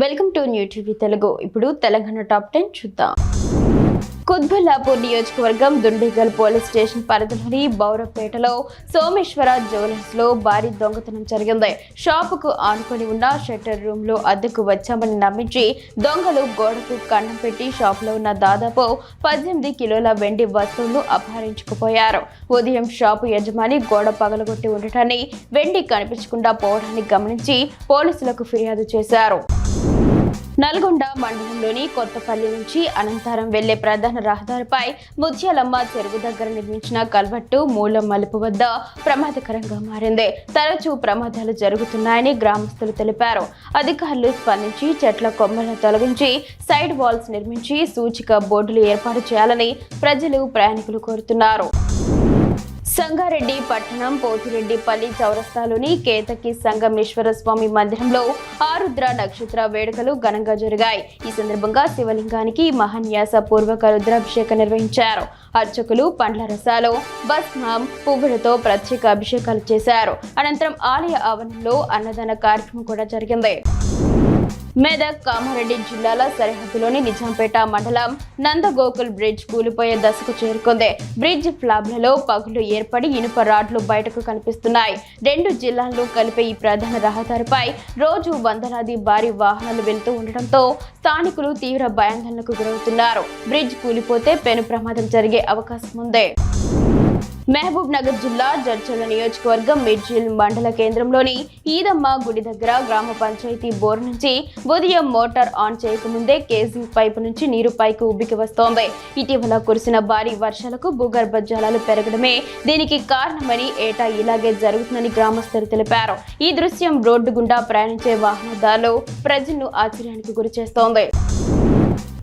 Welcome to new TV Telugu. ఇప్పుడు Telangana top 10 చూద్దాం. కుత్బుల్లాపూర్ నియోజకవర్గం దుండిగల్ పోలీస్ స్టేషన్ పరిధిలోని బౌరపేటలో సోమేశ్వర జ్యువెలర్స్ లో భారీ దొంగతనం జరిగింది. షాపుకు ఆనుకొని ఉన్న షట్టర్ రూమ్ లో అద్దెకు వచ్చామని నమ్మించి దొంగలు గోడకు కన్నం పెట్టి షాపులో ఉన్న దాదాపు 18 కిలోల వెండి వస్తువులు అపహరించుకుపోయారు. ఉదయం షాపు యజమాని గోడ పగలగొట్టి ఉండటాన్ని, వెండి కనిపించకుండా పోవడాన్ని గమనించి పోలీసులకు ఫిర్యాదు చేశారు. నల్గొండ మండలంలోని కొత్తపల్లి నుంచి అనంతరం వెళ్లే ప్రధాన రహదారిపై ముత్యాలమ్మ చెరువు దగ్గర నిర్మించిన కల్వట్టు మూలం మలుపు వద్ద ప్రమాదకరంగా మారింది. తరచూ ప్రమాదాలు జరుగుతున్నాయని గ్రామస్తులు తెలిపారు. అధికారులు స్పందించి చెట్ల కొమ్మలను తొలగించి సైడ్ వాల్స్ నిర్మించి సూచిక బోర్డులు ఏర్పాటు చేయాలని ప్రజలు, ప్రయాణికులు కోరుతున్నారు. సంగారెడ్డి పట్టణం పోతిరెడ్డిపల్లి చౌరస్తాలోని కేతకి సంగమేశ్వర స్వామి మందిరంలో ఆరుద్ర నక్షత్ర వేడుకలు ఘనంగా జరిగాయి. ఈ సందర్భంగా శివలింగానికి మహాన్యాస పూర్వక రుద్రాభిషేకం నిర్వహించారు. అర్చకులు పండ్ల రసాలు, భస్మం, పువ్వులతో ప్రత్యేక అభిషేకాలు చేశారు. అనంతరం ఆలయ ఆవరణలో అన్నదాన కార్యక్రమం కూడా జరిగింది. మెదక్, కామారెడ్డి జిల్లాల సరిహద్దులోని నిజాంపేట మండలం నందగోకుల్ బ్రిడ్జ్ కూలిపోయే దశకు చేరుకుంది. బ్రిడ్జ్ ఫ్లాబ్లలో పగులు ఏర్పడి ఇనుప రాడ్లు బయటకు కనిపిస్తున్నాయి. రెండు జిల్లాలను కలిపే ఈ ప్రధాన రహదారిపై రోజు వందలాది భారీ వాహనాలు వెళ్తూ ఉండటంతో స్థానికులు తీవ్ర భయాందోళనకు గురవుతున్నారు. బ్రిడ్జ్ కూలిపోతే పెను ప్రమాదం జరిగే అవకాశం ఉంది. మహబూబ్ నగర్ జిల్లా జడ్చర్ల నియోజకవర్గం మిర్జిల్ మండల కేంద్రంలోని ఈదమ్మ గుడి దగ్గర గ్రామ పంచాయతీ బోర్ నుంచి ఉదయం మోటార్ ఆన్ చేయకముందే కేజీ పైపు నుంచి నీరు పైకి ఉబ్బికి వస్తోంది. ఇటీవల కురిసిన భారీ వర్షాలకు భూగర్భ జలాలు పెరగడమే దీనికి కారణమని ఏటా ఇలాగే జరుగుతుందని గ్రామస్తులు తెలిపారు. ఈ దృశ్యం రోడ్డు గుండా ప్రయాణించే వాహనదారులు, ప్రజలను ఆశ్చర్యానికి గురి చేస్తోంది.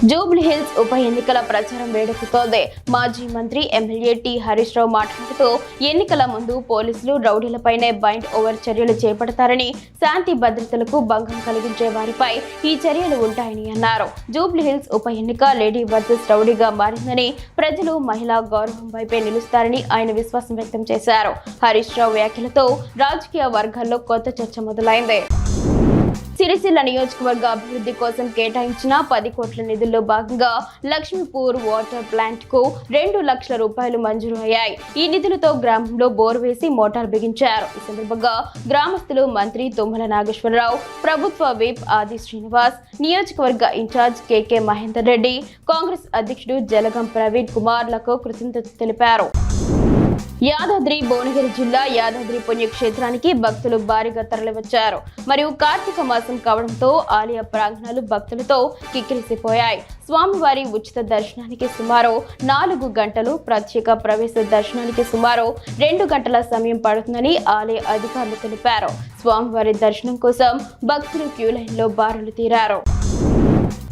జూబ్లీ హిల్స్ ఉప ఎన్నికల ప్రచారం వేడెక్కుతోంది. మాజీ మంత్రి ఎమ్మెల్యే టి హరీష్ రావు మాట్లాడుతూ ఎన్నికల ముందు పోలీసులు రౌడీలపైనే బైండ్ ఓవర్ చర్యలు చేపడతారని, శాంతి భద్రతలకు భంగం కలిగించే వారిపై ఈ చర్యలు ఉంటాయని అన్నారు. జూబ్లీ హిల్స్ ఉప ఎన్నిక లేడీ వర్సెస్ రౌడీగా మారిందని, ప్రజలు మహిళా గౌరవం వైపే నిలుస్తారని ఆయన విశ్వాసం వ్యక్తం చేశారు. హరీష్ రావు వ్యాఖ్యలతో రాజకీయ వర్గాల్లో కొత్త చర్చ మొదలైంది. సిరిసిల్ల నియోజకవర్గ అభివృద్ధి కోసం కేటాయించిన 10 కోట్ల నిధుల్లో భాగంగా లక్ష్మీపూర్ వాటర్ ప్లాంట్ కు 2 లక్షల రూపాయలు మంజూరు అయ్యాయి. ఈ నిధులతో గ్రామంలో బోర్ వేసి మోటార్ బిగించారు. ఈ సందర్భంగా గ్రామస్తులు మంత్రి తుమ్మల నాగేశ్వరరావు, ప్రభుత్వ విప్ ఆది శ్రీనివాస్, నియోజకవర్గ ఇన్ఛార్జ్ కెకే మహేందర్ రెడ్డి, కాంగ్రెస్ అధ్యక్షుడు జలగం ప్రవీణ్ కుమార్ లకు కృతజ్ఞతలు తెలిపారు. యాదాద్రి భువనగిరి జిల్లా యాదాద్రి పుణ్యక్షేత్రానికి భక్తులు భారీగా తరలివచ్చారు. మరియు కార్తీక మాసం కావడంతో ఆలయ ప్రాంగణాలు భక్తులతో కిక్కిరిసిపోయాయి. స్వామివారి ఉచిత దర్శనానికి సుమారు 4 గంటలు, ప్రత్యేక ప్రవేశ దర్శనానికి సుమారు 2 గంటల సమయం పడుతుందని ఆలయ అధికారులు తెలిపారు. స్వామివారి దర్శనం కోసం భక్తులు క్యూ లైన్లో బారులు తీరారు.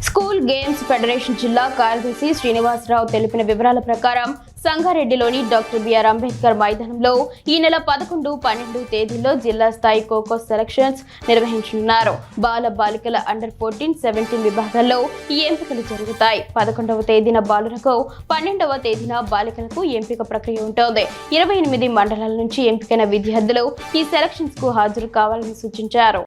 స్కూల్ గేమ్స్ ఫెడరేషన్ జిల్లా కార్యదర్శి శ్రీనివాసరావు తెలిపిన వివరాల ప్రకారం సంగారెడ్డిలోని డాక్టర్ బిఆర్ అంబేద్కర్ మైదానంలో ఈ నెల 11, 12 తేదీల్లో జిల్లా స్థాయి ఖోఖో సెలక్షన్స్ నిర్వహించనున్నారు. బాల బాలికల అండర్ 14, 17 విభాగాల్లో ఈ ఎంపికలు జరుగుతాయి. 11వ తేదీన బాలులకు, 12వ తేదీన బాలికలకు ఎంపిక ప్రక్రియ ఉంటుంది. 28 మండలాల నుంచి ఎంపికైన విద్యార్థులు ఈ సెలక్షన్స్ కు హాజరు కావాలని సూచించారు.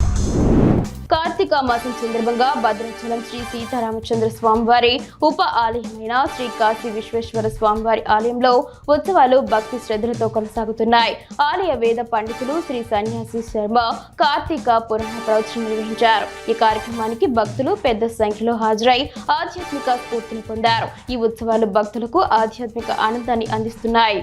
కార్తీక మాసం సందర్భంగా భద్రాచలం శ్రీ సీతారామచంద్ర స్వామివారి ఉప ఆలయమైన శ్రీ కాశీ విశ్వేశ్వర స్వామివారి ఆలయంలో ఉత్సవాలు భక్తి శ్రద్ధలతో కొనసాగుతున్నాయి. ఆలయ వేద పండితులు శ్రీ సన్యాసి శర్మ కార్తీక పురాణ ప్రవచనం నిర్వహించారు. ఈ కార్యక్రమానికి భక్తులు పెద్ద సంఖ్యలో హాజరై ఆధ్యాత్మిక స్ఫూర్తిని పొందారు. ఈ ఉత్సవాలు భక్తులకు ఆధ్యాత్మిక ఆనందాన్ని అందిస్తున్నాయి.